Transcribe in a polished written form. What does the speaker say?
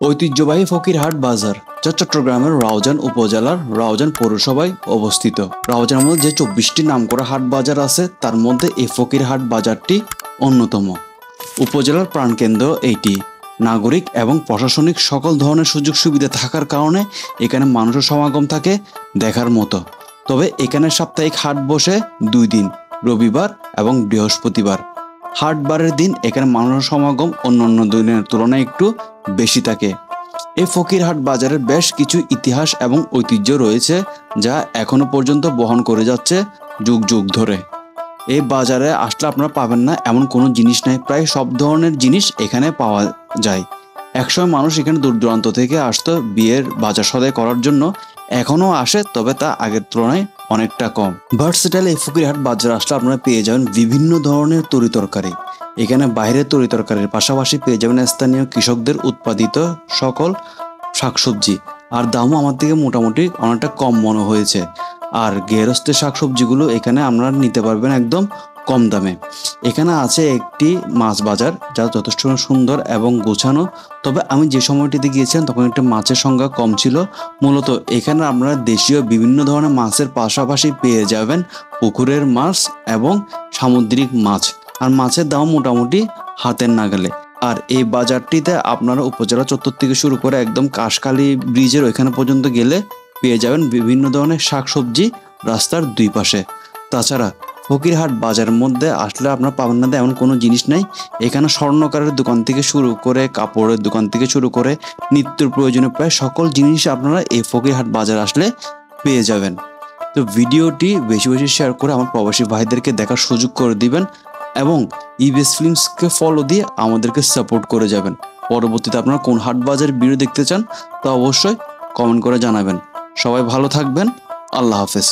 ঐতিহ্যবাহী ফকিরহাট বাজার, যা চট্টগ্রামের রাউজান উপজেলার রাউজান পৌরসভায় অবস্থিত। রাউজানের মধ্যে যে 24টি নামকরা হাট বাজার আছে তার মধ্যে এই ফকিরহাট বাজারটি অন্যতম। উপজেলার প্রাণকেন্দ্র এইটি। নাগরিক এবং প্রশাসনিক সকল ধরনের সুযোগ সুবিধা থাকার কারণে এখানে মানুষের সমাগম থাকে দেখার মতো। তবে এখানে সাপ্তাহিক হাট বসে 2 দিন, রবিবার এবং বৃহস্পতিবার। হাটবারের দিন এখানে মানুষের সমাগম অন্যান্য দিনের তুলনায় একটু বেশি থাকে। এই ফকিরহাট বাজারের বেশ কিছু ইতিহাস এবং ঐতিহ্য রয়েছে, যা এখনো পর্যন্ত বহন করে যাচ্ছে যুগ যুগ ধরে। এই বাজারে আসলে আপনারা পাবেন না এমন কোনো জিনিস নেই, প্রায় সব ধরনের জিনিস এখানে পাওয়া যায়। একসময় মানুষ এখানে দূর দূরান্ত থেকে আসতো বিয়ের বাজার সদাই করার জন্য, এখনও আসে, তবে তা আগের তুলনায় অনেকটা কম। ভার্সেটাইল এই ফকিরহাট বাজার আসলে আপনারা পেয়ে যাবেন বিভিন্ন ধরনের তরিতরকারি। এখানে বাইরের তরিতরকারির পাশাপাশি পেয়ে যাবেন স্থানীয় কৃষকদের উৎপাদিত সকল শাকসবজি, আর দামও আমার থেকে মোটামুটি অনেকটা কম মনে হয়েছে। আর গৃহস্থের শাকসবজিগুলো এখানে আপনারা নিতে পারবেন একদম কম দামে। এখানে আছে একটি মাছ বাজার, যা যথেষ্ট সুন্দর এবং গোছানো। তবে আমি যে সময়টিতে গিয়েছিলাম তখন একটা মাছের সংখ্যা কম ছিল। মূলত এখানে আপনারা দেশীয় বিভিন্ন ধরনের মাছের পাশাপাশি পেয়ে যাবেন পুকুরের মাছ এবং সামুদ্রিক মাছ, আর মাছের দাম মোটামুটি হাতের নাগালে। আর এই বাজারটিতে আপনারা উপজেলা চত্বর থেকে শুরু করে একদম কাশখালী ব্রিজের ওইখানে পর্যন্ত গেলে পেয়ে যাবেন বিভিন্ন ধরনের শাকসবজি রাস্তার 2 পাশে। তাছাড়া ফকিরহাট বাজারের মধ্যে আসলে আপনারা পাবেন না এমন কোনো জিনিস নেই। এখানে স্বর্ণকারের দোকান থেকে শুরু করে কাপড়ের দোকান থেকে শুরু করে নিত্যর প্রয়োজনীয় প্রায় সকল জিনিস আপনারা এই ফকিরহাট বাজার আসলে পেয়ে যাবেন। তো ভিডিওটি বেশি বেশি শেয়ার করে আমার প্রবাসী ভাইদেরকে দেখার সুযোগ করে দিবেন এবং ইবিএস ফিল্মসকে ফলো দিয়ে আমাদেরকে সাপোর্ট করে যাবেন। পরবর্তীতে আপনারা কোন হাট বাজার ভিডিও দেখতে চান তা অবশ্যই কমেন্ট করে জানাবেন। সবাই ভালো থাকবেন। আল্লাহ হাফেজ।